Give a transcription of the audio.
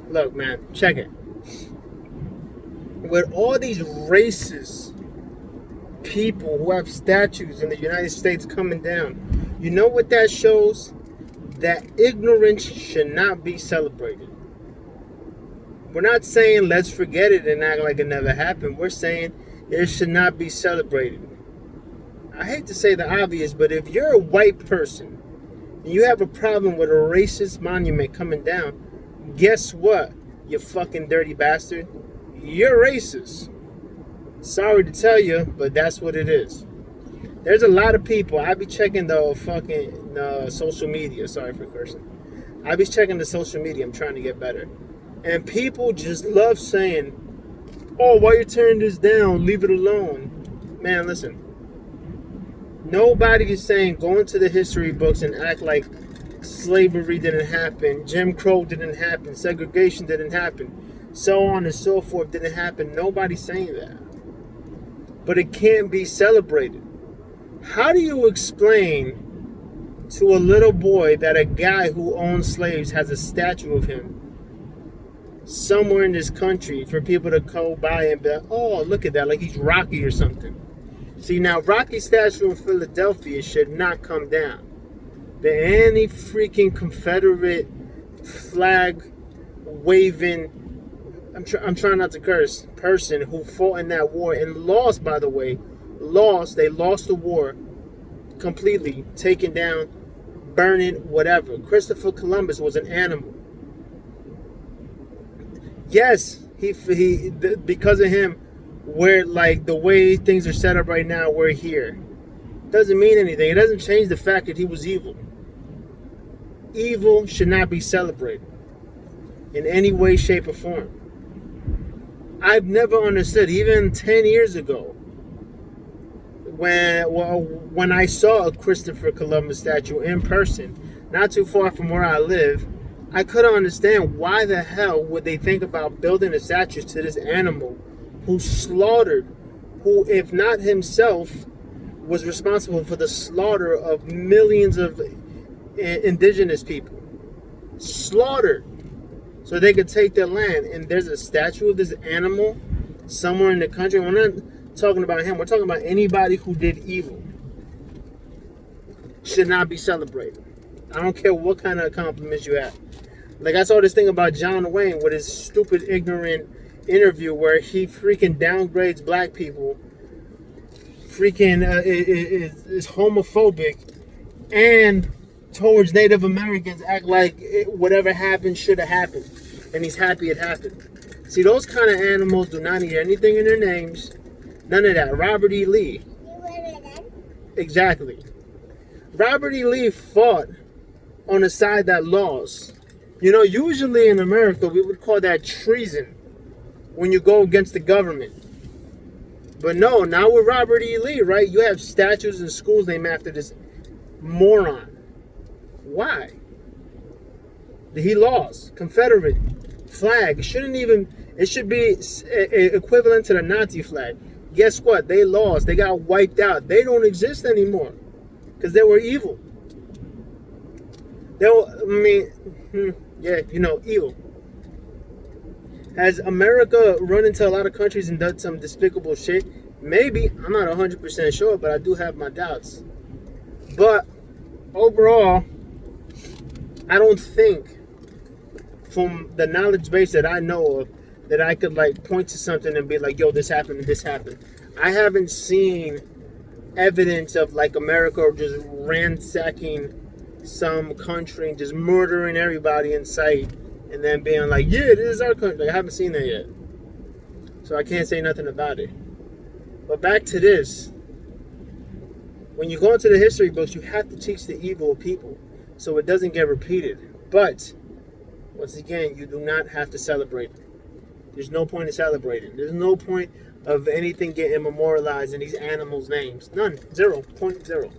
Look, man, check it. With all these racist people who have statues in the United States coming down, you know what that shows? That ignorance should not be celebrated. We're not saying let's forget it and act like it never happened. We're saying it should not be celebrated. I hate to say the obvious, but if you're a white person and you have a problem with a racist monument coming down, guess what, you fucking dirty bastard? You're racist. Sorry to tell you, but that's what it is. There's a lot of people. I be checking the fucking social media. Sorry for cursing. I be checking the social media. I'm trying to get better. And people just love saying, oh, why you turn this down? Leave it alone. Man, listen. Nobody is saying go into the history books and act like slavery didn't happen, Jim Crow didn't happen, segregation didn't happen, so on and so forth didn't happen. Nobody's saying that. But it can't be celebrated. How do you explain to a little boy that a guy who owned slaves has a statue of him somewhere in this country for people to go by and be like, oh, look at that, like he's Rocky or something? See, now, Rocky's statue in Philadelphia should not come down. Any freaking Confederate flag waving, I'm trying not to curse, person who fought in that war and lost, by the way, they lost the war completely, taken down, burning, whatever. Christopher Columbus was an animal. Yes, he because of him, we're like the way things are set up right now, we're here. Doesn't mean anything. It doesn't change the fact that he was evil. Evil should not be celebrated in any way, shape, or form. I've never understood, even 10 years ago, when I saw a Christopher Columbus statue in person, not too far from where I live, I couldn't understand why the hell would they think about building a statue to this animal who slaughtered, who, if not himself, was responsible for the slaughter of millions of indigenous people. Slaughtered so they could take their land. And there's a statue of this animal somewhere in the country. We're not talking about him. We're talking about anybody who did evil. Should not be celebrated. I don't care what kind of compliments you have. Like, I saw this thing about John Wayne with his stupid, ignorant interview where he freaking downgrades black people, freaking is homophobic, and towards Native Americans act like whatever happened should have happened, and he's happy it happened. See, those kind of animals do not need anything in their names. None of that. Robert E. Lee. Exactly. Robert E. Lee fought on a side that lost. You know, usually in America, we would call that treason when you go against the government. But no, now with Robert E. Lee, right? You have statues in schools named after this moron. Why? He lost. Confederate flag. It should be equivalent to the Nazi flag. Guess what? They lost. They got wiped out. They don't exist anymore because they were evil. Evil. Has America run into a lot of countries and done some despicable shit? Maybe. I'm not 100% sure, but I do have my doubts. But overall, I don't think, from the knowledge base that I know of, that I could like point to something and be like, yo, this happened and this happened. I haven't seen evidence of like America just ransacking some country and just murdering everybody in sight and then being like, yeah, this is our country. I haven't seen that yet. So I can't say nothing about it. But back to this. When you go into the history books, you have to teach the evil of people so it doesn't get repeated. But, once again, you do not have to celebrate it. There's no point in celebrating. There's no point of anything getting memorialized in these animals' names. None. 0.0.